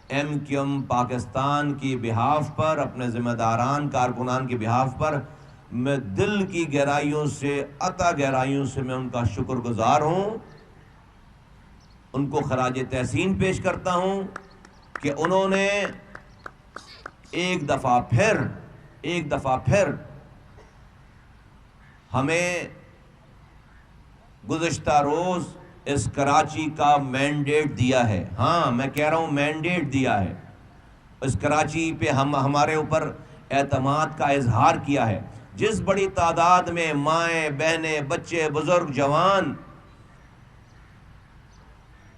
M Q M Pakistan کی behalf پر، اپنے ذمہ داران کارکنان کی بہاف پر میں دل کی گہرائیوں سے، عطا گہرائیوں سے میں ان کا شکر گزار ہوں، ان کو خراج تحسین پیش کرتا ہوں کہ انہوں نے ایک دفعہ پھر ہمیں گزشتہ روز اس کراچی کا مینڈیٹ دیا ہے. ہاں میں کہہ رہا ہوں مینڈیٹ دیا ہے. اس کراچی پہ ہمارے اوپر اعتماد کا اظہار کیا ہے. جس بڑی تعداد میں مائیں بہنیں بچے بزرگ جوان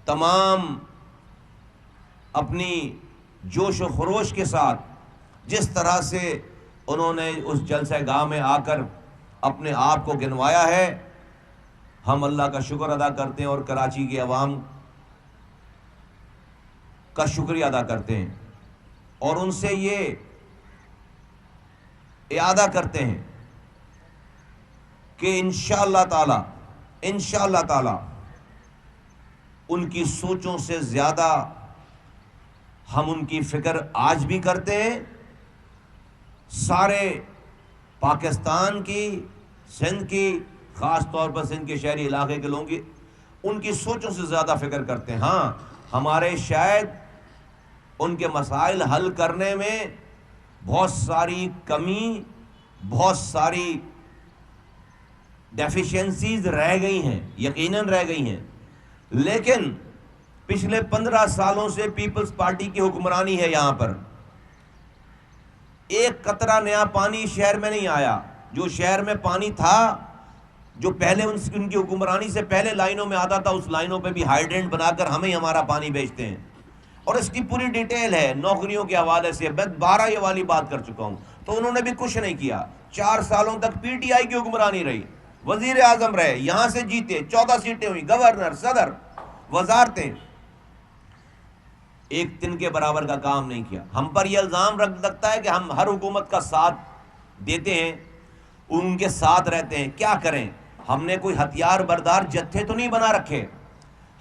تمام اپنی جوش و خروش کے ساتھ جس طرح سے انہوں نے اس جلسہ گاہ میں آ کر اپنے آپ کو گنوایا ہے، ہم اللہ کا شکر ادا کرتے ہیں اور کراچی کی عوام کا شکریہ ادا کرتے ہیں اور ان سے یہ اعادہ کرتے ہیں کہ انشاءاللہ تعالی ان کی سوچوں سے زیادہ ہم ان کی فکر آج بھی کرتے ہیں. سارے پاکستان کی، سندھ کی، خاص طور پر سندھ کے شہری علاقے کے لوگوں کی ان کی سوچوں سے زیادہ فکر کرتے ہیں. ہاں ہمارے شاید ان کے مسائل حل کرنے میں بہت ساری کمی، بہت ساری ڈیفیشنسیز رہ گئی ہیں، یقیناً رہ گئی ہیں، لیکن پچھلے 15 سالوں سے پیپلز پارٹی کی حکمرانی ہے. یہاں پر ایک قطرہ نیا پانی شہر میں نہیں آیا. جو شہر میں پانی تھا، جو پہلے ان کی حکمرانی سے پہلے لائنوں میں آتا تھا، اس لائنوں پہ بھی ہائیڈرینٹ بنا کر ہمیں ہمارا پانی بیچتے ہیں. اور اس کی پوری ڈیٹیل ہے نوکریوں کے حوالے سے. میں 12 یہ والی بات کر چکا ہوں. تو انہوں نے بھی کچھ نہیں کیا. 4 سالوں تک پی ٹی آئی کی حکمرانی رہی، وزیر اعظم رہے، یہاں سے جیتے، 14 سیٹیں ہوئی، گورنر، صدر، وزارتیں. ایک دن کے برابر کا کام نہیں کیا. ہم پر یہ الزام لگتا ہے کہ ہم ہر حکومت کا ساتھ دیتے ہیں، ان کے ساتھ رہتے ہیں. کیا کریں؟ ہم نے کوئی ہتھیار بردار جتھے تو نہیں بنا رکھے.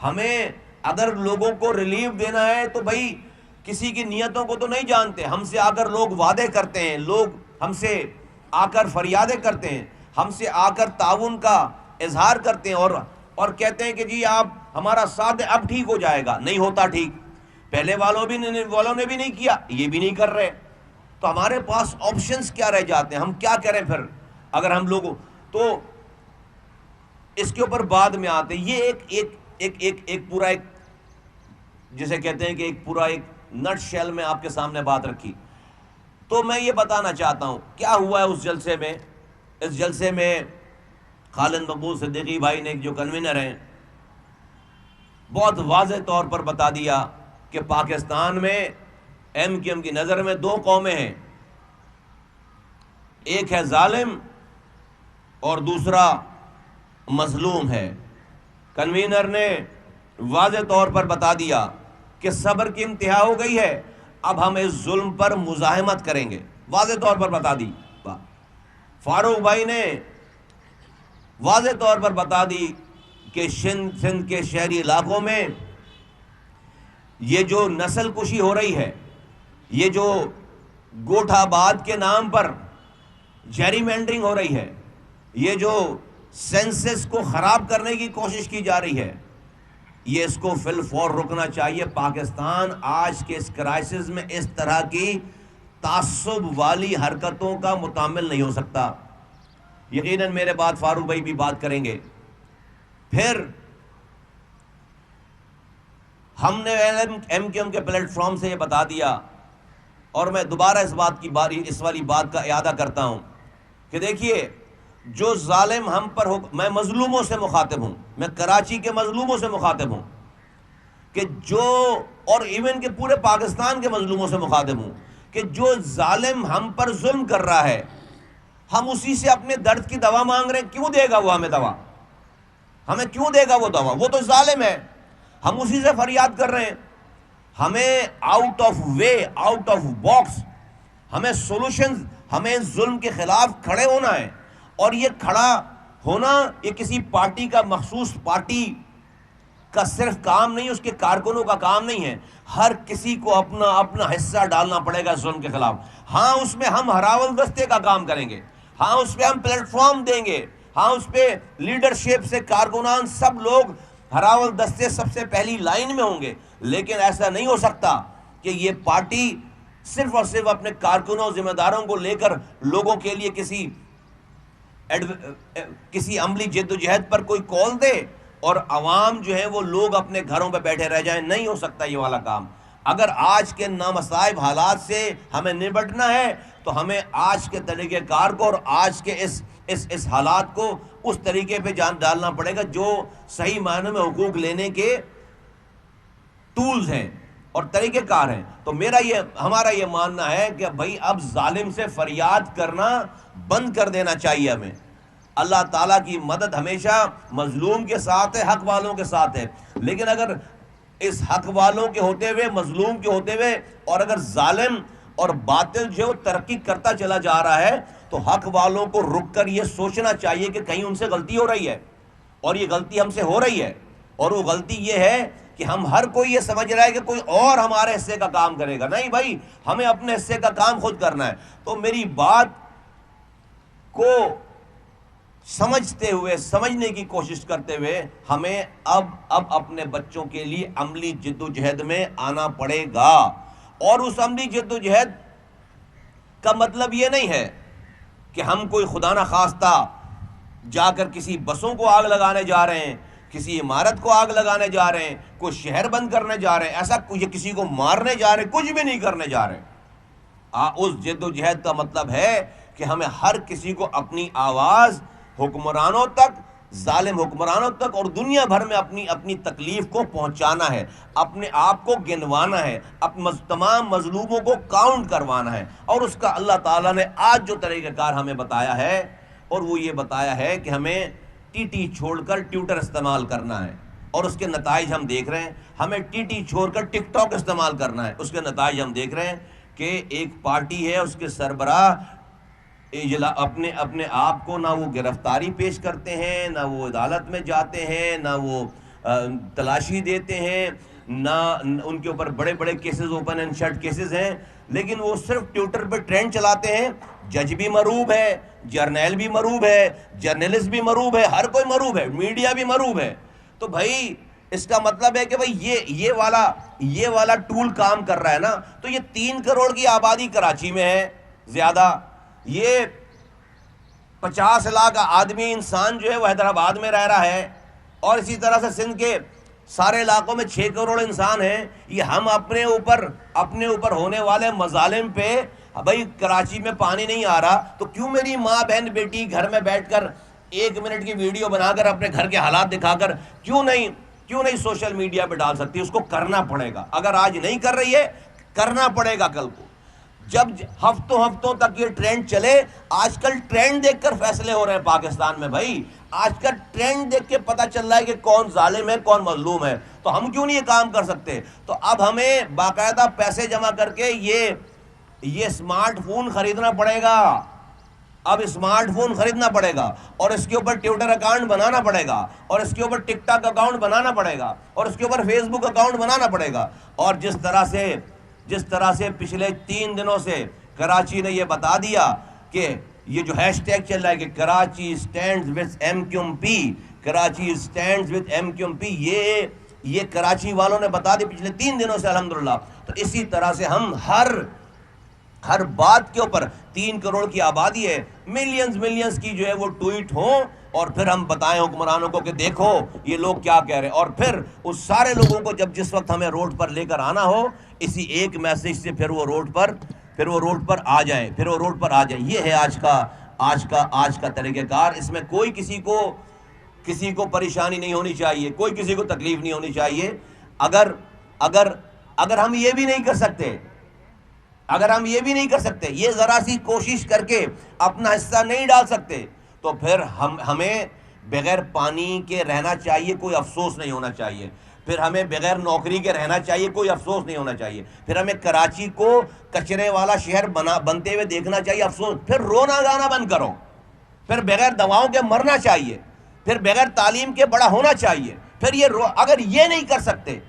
ہمیں اگر لوگوں کو ریلیف دینا ہے تو بھائی کسی کی نیتوں کو تو نہیں جانتے. ہم سے آ کر لوگ وعدے کرتے ہیں، لوگ ہم سے آ کر فریادیں کرتے ہیں، ہم سے آ کر تعاون کا اظہار کرتے ہیں اور کہتے ہیں کہ جی آپ ہمارا ساتھ دیں، اب ٹھیک ہو جائے گا. نہیں ہوتا ٹھیک. پہلے والوں نے بھی نہیں کیا، یہ بھی نہیں کر رہے. تو ہمارے پاس آپشنز کیا رہ جاتے ہیں؟ ہم کیا کریں پھر اگر ہم لوگوں تو اس کے اوپر بعد میں آتے ہیں. یہ ایک پورا ایک جسے کہتے ہیں کہ ایک پورا ایک نٹ شیل میں آپ کے سامنے بات رکھی. تو میں یہ بتانا چاہتا ہوں کیا ہوا ہے اس جلسے میں. اس جلسے میں خالد مقبول صدیقی بھائی نے جو کنوینر ہیں بہت واضح طور پر بتا دیا کہ پاکستان میں ایم کیو ایم کی نظر میں 2 قومیں ہیں، ایک ہے ظالم اور دوسرا مظلوم ہے. کنوینر نے واضح طور پر بتا دیا کہ صبر کی انتہا ہو گئی ہے، اب ہم اس ظلم پر مزاحمت کریں گے. واضح طور پر بتا دی. فاروق بھائی نے واضح طور پر بتا دی کہ سندھ کے شہری علاقوں میں یہ جو نسل کشی ہو رہی ہے، یہ جو گوٹھ آباد کے نام پر جیری مینڈرنگ ہو رہی ہے، یہ جو سینسس کو خراب کرنے کی کوشش کی جا رہی ہے، یہ اس کو فی الفور رکنا چاہیے. پاکستان آج کے اس کرائسس میں اس طرح کی تعصب والی حرکتوں کا متحمل نہیں ہو سکتا. یقیناً میرے بعد فاروق بھائی بھی بات کریں گے. پھر ہم نے ایم کیو ایم کے پلیٹ فارم سے یہ بتا دیا اور میں دوبارہ اس والی بات کا اعادہ کرتا ہوں کہ دیکھیے جو ظالم ہم پر میں مظلوموں سے مخاطب ہوں، میں کراچی کے مظلوموں سے مخاطب ہوں کہ جو اور ایون کہ پورے پاکستان کے مظلوموں سے مخاطب ہوں کہ جو ظالم ہم پر ظلم کر رہا ہے ہم اسی سے اپنے درد کی دوا مانگ رہے ہیں. کیوں دے گا وہ ہمیں دوا؟ ہمیں کیوں دے گا وہ دوا؟ وہ تو ظالم ہے. ہم اسی سے فریاد کر رہے ہیں. ہمیں out of way, out of box, ہمیں سولوشنز، ہمیں ظلم کے خلاف کھڑے ہونا ہے. اور یہ کھڑا ہونا یہ کسی پارٹی کا مخصوص پارٹی کا صرف کام نہیں، اس کے کارکنوں کا کام نہیں ہے، ہر کسی کو اپنا اپنا حصہ ڈالنا پڑے گا ظلم کے خلاف۔ ہاں اس میں ہم ہراول دستے کا کام کریں گے، ہاں اس پہ ہم پلیٹ فارم دیں گے، ہاں اس پہ لیڈرشپ سے کارکنان سب لوگ ہراول دستے سب سے پہلی لائن میں ہوں گے، لیکن ایسا نہیں ہو سکتا کہ یہ پارٹی صرف اور صرف اپنے کارکنوں ذمہ داروں کو لے کر لوگوں کے لیے کسی عملی جد و جہد پر کوئی کال دے اور عوام جو ہے وہ لوگ اپنے گھروں پہ بیٹھے رہ جائیں۔ نہیں ہو سکتا یہ والا کام۔ اگر آج کے نامصائب حالات سے ہمیں نبٹنا ہے تو ہمیں آج کے طریقہ کار کو اور آج کے اس حالات کو اس طریقے پہ جان ڈالنا پڑے گا جو صحیح معنی میں حقوق لینے کے ٹولز ہیں اور طریقہ کار ہیں۔ تو ہمارا یہ ماننا ہے کہ بھائی اب ظالم سے فریاد کرنا بند کر دینا چاہیے ہمیں۔ اللہ تعالیٰ کی مدد ہمیشہ مظلوم کے ساتھ ہے، حق والوں کے ساتھ ہے، لیکن اگر اس حق والوں کے ہوتے ہوئے، مظلوم کے ہوتے ہوئے، اور اگر ظالم اور باطل جو ترقی کرتا چلا جا رہا ہے تو حق والوں کو رک کر یہ سوچنا چاہیے کہ کہیں ان سے غلطی ہو رہی ہے، اور یہ غلطی ہم سے ہو رہی ہے، اور وہ غلطی یہ ہے کہ ہر کوئی یہ سمجھ رہا ہے کہ کوئی اور ہمارے حصے کا کام کرے گا۔ نہیں بھائی، ہمیں اپنے حصے کا کام خود کرنا ہے۔ تو میری بات کو سمجھنے کی کوشش کرتے ہوئے ہمیں اب اپنے بچوں کے لیے عملی جد و جہد میں آنا پڑے گا، اور اس عملی جد و جہد کا مطلب یہ نہیں ہے کہ ہم کوئی خدا نخواستہ جا کر کسی بسوں کو آگ لگانے جا رہے ہیں، کسی عمارت کو آگ لگانے جا رہے ہیں، کوئی شہر بند کرنے جا رہے ہیں، ایسا کسی کو مارنے جا رہے ہیں، کچھ بھی نہیں کرنے جا رہے۔ اس جد و جہد کا مطلب ہے کہ ہمیں ہر کسی کو اپنی آواز حکمرانوں تک، ظالم حکمرانوں تک اور دنیا بھر میں اپنی تکلیف کو پہنچانا ہے، اپنے آپ کو گنوانا ہے، تمام مظلوموں کو کاؤنٹ کروانا ہے۔ اور اس کا اللہ تعالیٰ نے آج جو طریقہ کار ہمیں بتایا ہے، اور وہ یہ بتایا ہے کہ ہمیں ٹی ٹی چھوڑ کر ٹویٹر استعمال کرنا ہے، اور اس کے نتائج ہم دیکھ رہے ہیں۔ ہمیں ٹی ٹی چھوڑ کر ٹک ٹاک استعمال کرنا ہے، اس کے نتائج ہم دیکھ رہے ہیں کہ ایک پارٹی ہے، اس کے سربراہ اپنے آپ کو نہ وہ گرفتاری پیش کرتے ہیں، نہ وہ عدالت میں جاتے ہیں، نہ وہ تلاشی دیتے ہیں، نہ ان کے اوپر بڑے بڑے cases, open and shut cases ہیں، لیکن وہ صرف ٹویٹر پہ ٹرینڈ چلاتے ہیں۔ جج بھی مروب ہے، جرنیل بھی مروب ہے، جرنلسٹ بھی مروب ہے، ہر کوئی مروب ہے، میڈیا بھی مروب ہے۔ تو بھائی اس کا مطلب ہے کہ بھائی یہ والا ٹول کام کر رہا ہے نا، تو یہ 3 کروڑ کی آبادی کراچی میں ہے، زیادہ یہ 50 لاکھ آدمی انسان جو ہے وہ حیدرآباد میں رہ رہا ہے، اور اسی طرح سے سندھ کے سارے علاقوں میں 6 کروڑ انسان ہیں۔ یہ ہم اپنے اوپر ہونے والے مظالم پہ، بھائی کراچی میں پانی نہیں آ رہا تو کیوں میری ماں بہن بیٹی گھر میں بیٹھ کر 1 منٹ کی ویڈیو بنا کر اپنے گھر کے حالات دکھا کر کیوں نہیں سوشل میڈیا پہ ڈال سکتی؟ اس کو کرنا پڑے گا، اگر آج نہیں کر رہی ہے کرنا پڑے گا کل کو، جب ہفتوں تک یہ ٹرینڈ چلے۔ آج کل ٹرینڈ دیکھ کر فیصلے ہو رہے ہیں پاکستان میں، بھائی آج کل ٹرینڈ دیکھ کے پتہ چل رہا ہے کہ کون ظالم ہے کون مظلوم ہے، تو ہم کیوں نہیں یہ کام کر سکتے؟ تو اب ہمیں باقاعدہ پیسے جمع کر کے یہ اسمارٹ فون خریدنا پڑے گا، اب اسمارٹ فون خریدنا پڑے گا، اور اس کے اوپر ٹویٹر اکاؤنٹ بنانا پڑے گا، اور اس کے اوپر ٹک ٹاک اکاؤنٹ بنانا پڑے گا، اور اس کے اوپر فیس بک اکاؤنٹ بنانا پڑے گا۔ اور جس طرح سے پچھلے 3 دنوں سے کراچی نے یہ بتا دیا کہ یہ جو ہیش ٹیگ چل رہا ہے کہ Karachi stands with M Q M P, Karachi stands with M Q M P, یہ کراچی والوں نے بتا دی پچھلے 3 دنوں سے الحمدللہ۔ تو اسی طرح سے ہم ہر بات کے اوپر 3 کروڑ کی آبادی ہے، ملینز کی جو ہے وہ ٹویٹ ہوں، اور پھر ہم بتائیں حکمرانوں کو کہ دیکھو یہ لوگ کیا کہہ رہے ہیں، اور پھر اس سارے لوگوں کو جس وقت ہمیں روڈ پر لے کر آنا ہو، اسی ایک میسج سے پھر وہ روڈ پر آ جائیں، یہ ہے آج کا طریقہ کار۔ اس میں کوئی کسی کو پریشانی نہیں ہونی چاہیے، کوئی کسی کو تکلیف نہیں ہونی چاہیے۔ اگر ہم یہ بھی نہیں کر سکتے، یہ ذرا سی کوشش کر کے اپنا حصہ نہیں ڈال سکتے، تو پھر ہمیں بغیر پانی کے رہنا چاہیے، کوئی افسوس نہیں ہونا چاہیے۔ پھر ہمیں بغیر نوکری کے رہنا چاہیے، کوئی افسوس نہیں ہونا چاہیے۔ پھر ہمیں کراچی کو کچرے والا شہر بنتے ہوئے دیکھنا چاہیے، افسوس۔ پھر رونا گانا بند کرو، پھر بغیر دواؤں کے مرنا چاہیے، پھر بغیر تعلیم کے بڑا ہونا چاہیے، پھر یہ اگر یہ نہیں کر سکتے،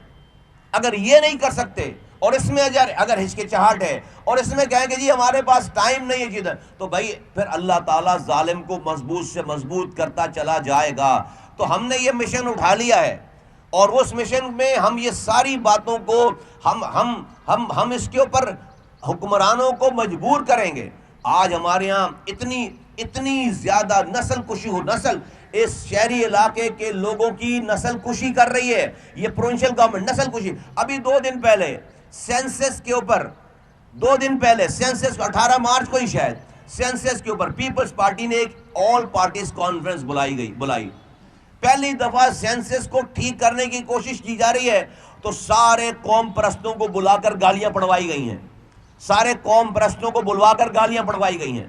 اگر یہ نہیں کر سکتے اور اس میں اگر ہچکچاہٹ ہے اور اس میں کہیں کہ جی ہمارے پاس ٹائم نہیں ہے جدھر، تو بھائی پھر اللہ تعالیٰ ظالم کو مضبوط سے مضبوط کرتا چلا جائے گا۔ تو ہم نے یہ مشن اٹھا لیا ہے، اور اس مشن میں ہم یہ ساری باتوں کو ہم اس کے اوپر حکمرانوں کو مجبور کریں گے۔ آج ہمارے یہاں اتنی زیادہ نسل کشی اس شہری علاقے کے لوگوں کی نسل کشی کر رہی ہے، یہ پروونشل گورنمنٹ نسل کشی۔ ابھی 2 دن پہلے سینسس کے اوپر 2 دن پہلے سینسس 18 مارچ کو ہی شاید سینسس کے اوپر پیپلز پارٹی نے ایک آل پارٹیز کانفرنس بلائی۔ پہلی دفعہ سینسس کو ٹھیک کرنے کی کوشش کی جا رہی ہے، تو سارے قوم پرستوں کو بلا کر گالیاں پڑھوائی گئی ہیں، سارے قوم پرستوں کو بلوا کر گالیاں پڑھوائی گئی ہیں،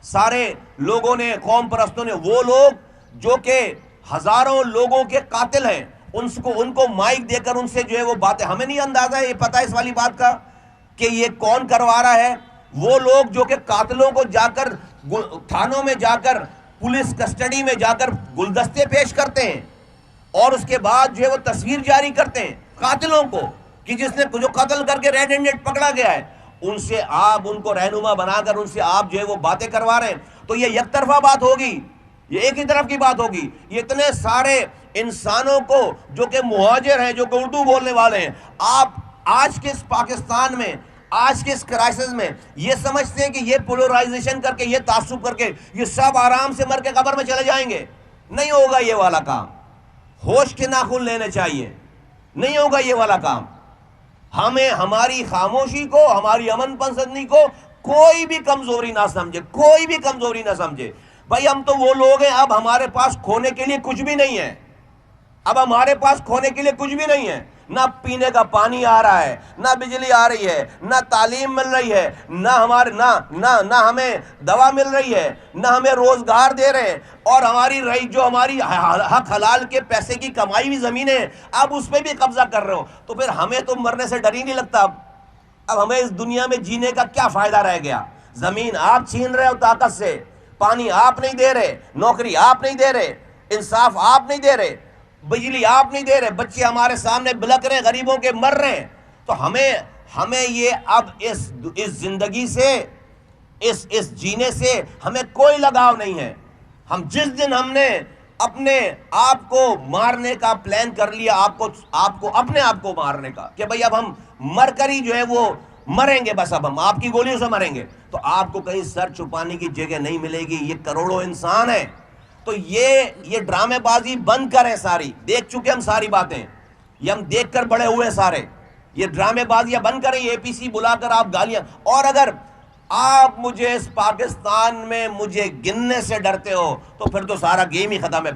سارے لوگوں نے، قوم پرستوں نے، وہ لوگ جو کہ ہزاروں لوگوں کے قاتل ہیں، ان کو مائک دے کر ان سے جو ہے وہ باتیں، ہمیں نہیں اندازہ ہے، یہ پتہ ہے اس والی بات کا کہ یہ کون کروا رہا ہے؟ وہ لوگ جو کہ قاتلوں کو جا کر تھانوں میں جا کر پولیس کسٹڈی میں جا کر گلدستے پیش کرتے ہیں، اور اس کے بعد جو ہے وہ تصویر جاری کرتے ہیں قاتلوں کو، کہ جس نے جو قتل کر کے ریڈ ہینڈڈ پکڑا گیا ہے، ان سے آپ ان کو رہنما بنا کر ان سے آپ جو ہے وہ باتیں کروا رہے ہیں۔ تو یہ یک طرفہ بات ہوگی، یہ ایک ہی طرف کی بات ہوگی۔ یہ اتنے سارے انسانوں کو جو کہ مہاجر ہیں، جو کہ اردو بولنے والے ہیں، آپ آج کے اس پاکستان میں، آج کے اس کرائسس میں یہ سمجھتے ہیں کہ یہ پولرائزیشن کر کے، یہ تعصب کر کے یہ سب آرام سے مر کے قبر میں چلے جائیں گے؟ نہیں ہوگا یہ والا کام، ہوش کے ناخن لینے چاہیے، نہیں ہوگا یہ والا کام۔ ہمیں ہماری خاموشی کو، ہماری امن پسندی کو کوئی بھی کمزوری نہ سمجھے، کوئی بھی کمزوری نہ سمجھے۔ بھائی ہم تو وہ لوگ ہیں، اب ہمارے پاس کھونے کے لیے کچھ بھی نہیں ہے، اب ہمارے پاس کھونے کے لیے کچھ بھی نہیں ہے، نہ پینے کا پانی آ رہا ہے، نہ بجلی آ رہی ہے، نہ تعلیم مل رہی ہے، نہ ہمیں دوا مل رہی ہے، نہ ہمیں روزگار دے رہے ہیں، اور جو ہماری حق حلال کے پیسے کی کمائی ہوئی زمینیں ہیں، اب اس پہ بھی قبضہ کر رہے ہو، تو پھر ہمیں تو مرنے سے ڈر ہی نہیں لگتا۔ اب ہمیں اس دنیا میں جینے کا کیا فائدہ رہ گیا؟ زمین آپ چھین رہے ہو طاقت سے، پانی آپ نہیں دے رہے، نوکری آپ نہیں دے رہے، انصاف آپ نہیں دے رہے، بجلی آپ نہیں دے رہے، بچے ہمارے سامنے بلک رہے ہیں، غریبوں کے مر رہے ہیں۔ تو ہمیں یہ اب اس زندگی سے، اس جینے سے ہمیں کوئی لگاؤ نہیں ہے۔ ہم جس دن ہم نے اپنے آپ کو مارنے کا پلان کر لیا، اپنے آپ کو مارنے کا، کہ بھئی اب ہم مر کر ہی جو ہے وہ مریں گے، بس اب ہم آپ کی گولیوں سے مریں گے، تو آپ کو کہیں سر چھپانے کی جگہ نہیں ملے گی۔ یہ کروڑوں انسان ہیں، تو یہ ڈرامے بازی بند کریں ساری، دیکھ چکے ہم ساری باتیں، یہ ہم دیکھ کر بڑے ہوئے سارے، یہ ڈرامے بازیاں بند کریں، یہ APC بلا کر آپ گالیاں، اور اگر آپ مجھے اس پاکستان میں مجھے گننے سے ڈرتے ہو تو پھر تو سارا گیم ہی ختم ہے،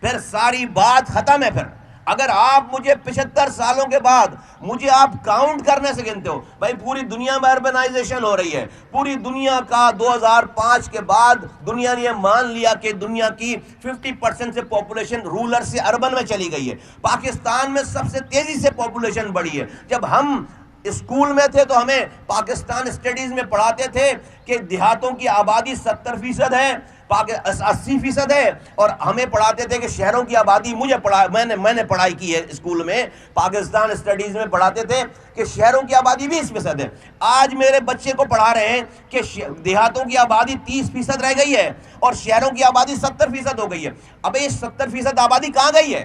پھر ساری بات ختم ہے۔ پھر اگر آپ مجھے 75 سالوں کے بعد مجھے آپ کاؤنٹ کرنے سے گنتے ہو، بھائی پوری دنیا میں اربنائزیشن ہو رہی ہے، پوری دنیا کا 2005 کے بعد دنیا نے یہ مان لیا کہ دنیا کی 50% سے پاپولیشن رولر سے اربن میں چلی گئی ہے، پاکستان میں سب سے تیزی سے پاپولیشن بڑھی ہے۔ جب ہم اسکول میں تھے تو ہمیں پاکستان اسٹڈیز میں پڑھاتے تھے کہ دیہاتوں کی آبادی 70% ہے، 80% ہے، اور ہمیں پڑھاتے تھے کہ شہروں کی آبادی، میں نے پڑھائی کی ہے اسکول میں، پاکستان اسٹڈیز میں پڑھاتے تھے کہ شہروں کی آبادی 20% ہے۔ آج میرے بچے کو پڑھا رہے ہیں کہ دیہاتوں کی آبادی 30% رہ گئی ہے اور شہروں کی آبادی 70% ہو گئی ہے۔ اب یہ 70% آبادی کہاں گئی ہے؟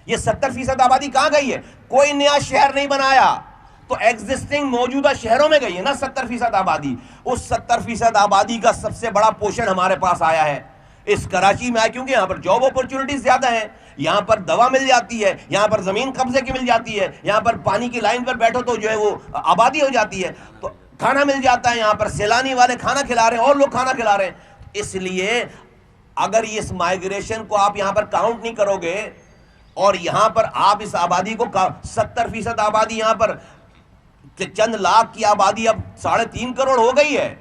یہ 70% آبادی کہاں گئی ہے؟ کوئی نیا شہر نہیں بنایا، تو ایگزسٹنگ موجودہ شہروں میں گئی ہے نا 70% آبادی۔ اس 70% آبادی کا سب سے بڑا پورشن ہمارے پاس آیا ہے اس کراچی میں، آیا کیونکہ یہاں پر جاب اپرچونٹیز زیادہ ہیں، یہاں پر دوا مل جاتی ہے، یہاں پر زمین قبضے کی مل جاتی ہے، یہاں پر پانی کی لائن پر بیٹھو تو جو ہے وہ آبادی ہو جاتی ہے، تو کھانا مل جاتا ہے، یہاں پر سیلانی والے کھانا کھلا رہے ہیں اور لوگ کھانا کھلا رہے ہیں۔ اس لیے اگر اس مائیگریشن کو آپ یہاں پر کاؤنٹ نہیں کرو گے، اور یہاں پر آپ اس آبادی کو 70% آبادی یہاں پر چند لاکھ کی آبادی اب 3.5 کروڑ ہو گئی ہے،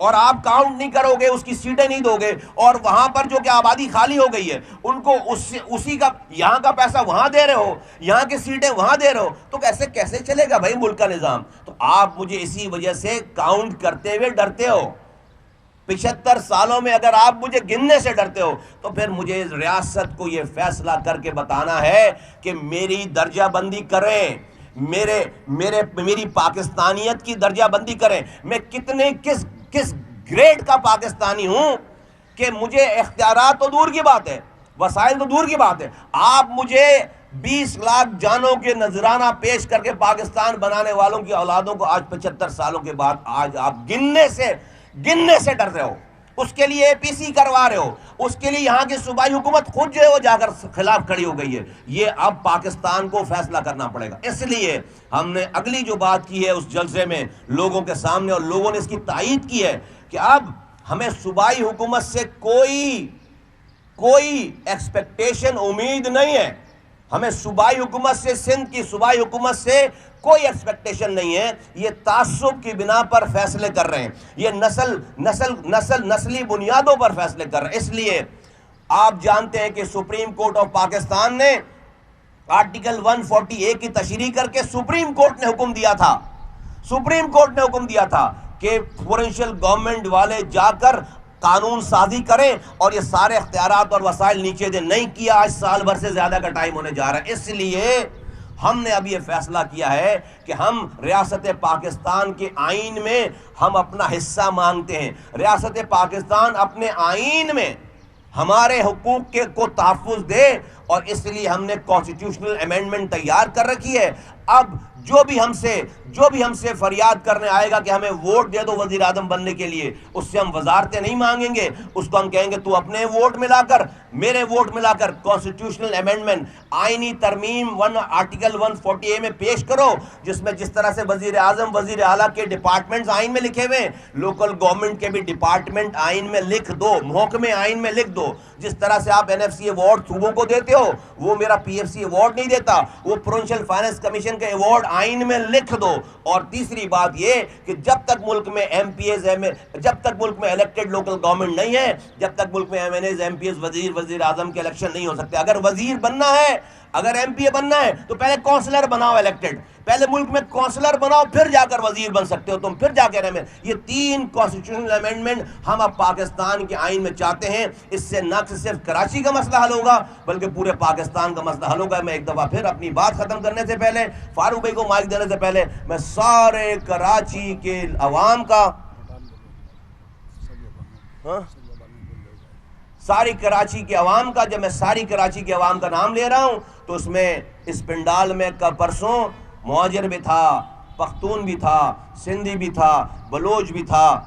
اور آپ کاؤنٹ نہیں کرو گے، اس کی سیٹیں نہیں دو گے، اور وہاں پر جو کہ آبادی خالی ہو گئی ہے ان کو اسی کا یہاں کا پیسہ وہاں دے رہے ہو، یہاں کی سیٹیں وہاں دے رہے ہو، تو کیسے چلے گا بھائی ملک کا نظام؟ تو آپ مجھے اسی وجہ سے کاؤنٹ کرتے ہوئے ڈرتے ہو۔ 75 سالوں میں اگر آپ مجھے گننے سے ڈرتے ہو تو پھر مجھے اس ریاست کو یہ فیصلہ کر کے بتانا ہے کہ میری درجہ بندی کریں، میری پاکستانیت کی درجہ بندی کریں، میں کس گریڈ کا پاکستانی ہوں کہ مجھے اختیارات تو دور کی بات ہے، وسائل تو دور کی بات ہے، آپ مجھے 20 لاکھ جانوں کے نذرانہ پیش کر کے پاکستان بنانے والوں کی اولادوں کو آج 75 سالوں کے بعد آج آپ گننے سے ڈر رہے ہو، اس کے لیے اے پی سی کروا رہے ہو، اس کے لیے یہاں کی صوبائی حکومت خود جو ہے وہ جا کر خلاف کھڑی ہو گئی ہے۔ یہ اب پاکستان کو فیصلہ کرنا پڑے گا۔ اس لیے ہم نے اگلی جو بات کی ہے اس جلسے میں لوگوں کے سامنے، اور لوگوں نے اس کی تائید کی ہے کہ اب ہمیں صوبائی حکومت سے کوئی ایکسپیکٹیشن امید نہیں ہے، ہمیں صوبائی حکومت سے، سندھ کی صوبائی حکومت سے کوئی ایکسپیکٹیشن نہیں ہے۔ یہ تعصب کی بنا پر فیصلے کر رہے ہیں، یہ نسلی بنیادوں پر فیصلے کر رہے ہیں۔ اس لیے آپ جانتے ہیں کہ سپریم کورٹ آف پاکستان نے آرٹیکل 140A کی تشریح کر کے سپریم کورٹ نے حکم دیا تھا کہ پروونشل گورنمنٹ والے جا کر قانون سازی کریں اور یہ سارے اختیارات اور وسائل نیچے دیں۔ نہیں کیا، آج سال بھر سے زیادہ کا ٹائم ہونے جا رہا ہے۔ اس لیے ہم نے اب یہ فیصلہ کیا ہے کہ ہم ریاست پاکستان کے آئین میں ہم اپنا حصہ مانگتے ہیں۔ ریاست پاکستان اپنے آئین میں ہمارے حقوق کو تحفظ دے، اور اس لیے ہم نے کانسٹیٹیوشنل امینڈمنٹ تیار کر رکھی ہے۔ اب جو بھی ہم سے فریاد کرنے آئے گا کہ ہمیں ووٹ دے دو وزیر اعظم بننے کے لیے، اس سے ہم وزارتیں نہیں مانگیں گے، اس کو ہم کہیں گے تو اپنے ووٹ ملا کر، میرے ووٹ ملا کر کانسٹیٹیوشنل امینڈمنٹ، آئینی ترمیم آرٹیکل 140A میں پیش کرو، جس میں جس طرح سے وزیر اعظم، وزیر اعلیٰ کے ڈپارٹمنٹس آئین میں لکھے ہوئے، لوکل گورنمنٹ کے بھی ڈپارٹمنٹ آئین میں لکھ دو، محکمے آئین میں لکھ دو۔ جس طرح سے آپ NFC ایوارڈ صوبوں کو دیتے ہو، وہ میرا PFC ایوارڈ نہیں دیتا، وہ پروونشل فائنانس کمیشن کا ایوارڈ آئین میں لکھ دو۔ اور تیسری بات یہ کہ جب تک ملک میں جب تک ملک میں الیکٹڈ لوکل گورنمنٹ نہیں ہے، جب تک ملک میں MNAs MPs وزیر اعظم کے الیکشن نہیں ہو سکتے۔ اگر وزیر بننا ہے، اگر MPA بننا ہے تو پہلے کونسلر بناؤ الیکٹڈ، پہلے ملک میں کونسلر بناؤ، پھر جا کر وزیر بن سکتے ہو تم، پھر جا کے یہ 3 کانسٹیٹیوشنل امینڈمنٹ ہم اب پاکستان کے آئین میں چاہتے ہیں۔ اس سے نہ صرف کراچی کا مسئلہ حل ہوگا بلکہ پورے پاکستان کا مسئلہ حل ہوگا۔ میں ایک دفعہ پھر اپنی بات ختم کرنے سے پہلے، فاروق بھائی کو مائک دینے سے پہلے، میں سارے کراچی کے عوام کا، ساری کراچی کے عوام کا، جب میں ساری کراچی کے عوام کا نام لے رہا ہوں تو اس میں اس پنڈال میں پرسوں مہاجر بھی تھا، پختون بھی تھا، سندھی بھی تھا، بلوچ بھی تھا،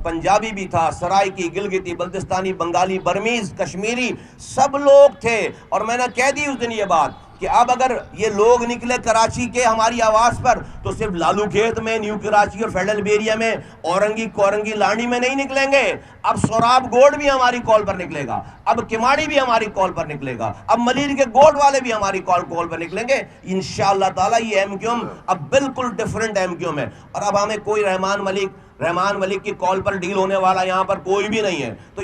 پنجابی بھی تھا، سرائکی، گلگتی، بلتستانی، بنگالی، برمیز، کشمیری، سب لوگ تھے۔ اور میں نے کہہ دی اس دن یہ بات کہ اب اگر یہ لوگ نکلے کراچی کے ہماری آواز پر تو صرف لالو کھیت میں، نیو کراچی اور فیڈرل بیریا میں، اورنگی کورنگی لانڈی میں نہیں نکلیں گے، اب سوراب گوڈ بھی ہماری کال پر نکلے گا، اب کماڑی بھی ہماری کال پر نکلے گا، اب ملیر کے گوڈ والے بھی ہماری کال پر نکلیں گے انشاءاللہ تعالی۔ یہ ایم کیو ایم اب بالکل ڈیفرنٹ ایم کیو ایم ہے، اور اب ہمیں کوئی رحمان ملک کی کال پر ڈیل ہونے والا یہاں پر کوئی بھی نہیں ہے۔ تو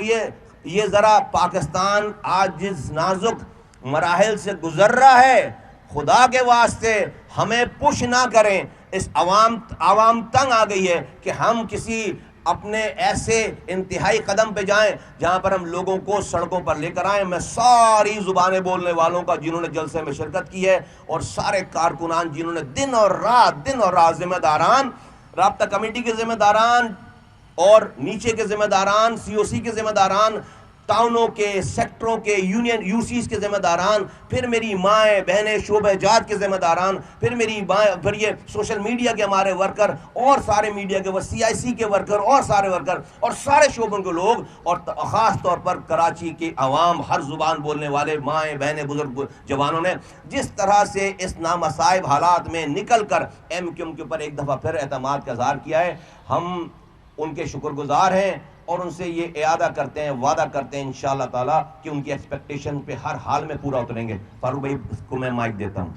یہ ذرا پاکستان آج جس نازک مراحل سے گزر رہا ہے، خدا کے واسطے ہمیں پش نہ کریں۔ اس عوام تنگ آ گئی ہے کہ ہم کسی اپنے ایسے انتہائی قدم پہ جائیں جہاں پر ہم لوگوں کو سڑکوں پر لے کر آئیں۔ میں ساری زبانیں بولنے والوں کا جنہوں نے جلسے میں شرکت کی ہے، اور سارے کارکنان جنہوں نے دن اور رات ذمہ داران، رابطہ کمیٹی کے ذمہ داران اور نیچے کے ذمہ داران، COC کے ذمہ داران، ٹاؤنوں کے، سیکٹروں کے، یونین UCs کے ذمہ داران، پھر میری مائیں بہنیں شعبہ جات کے ذمہ داران، پھر یہ سوشل میڈیا کے ہمارے ورکر، اور سارے میڈیا کے CIC کے ورکر، اور سارے ورکر، اور سارے شعبوں کے لوگ، اور خاص طور پر کراچی کی عوام، ہر زبان بولنے والے مائیں بہنیں بزرگ جوانوں نے جس طرح سے اس نامصائب حالات میں نکل کر ایم کیو ایم کے اوپر ایک دفعہ پھر اعتماد کا اظہار کیا ہے، ہم ان کے شکر گزار ہیں، اور ان سے یہ اعادہ کرتے ہیں، وعدہ کرتے ہیں انشاءاللہ تعالی کہ ان کی ایکسپیکٹیشن پہ ہر حال میں پورا اتریں گے۔ فاروق بھائی کو میں مائک دیتا ہوں۔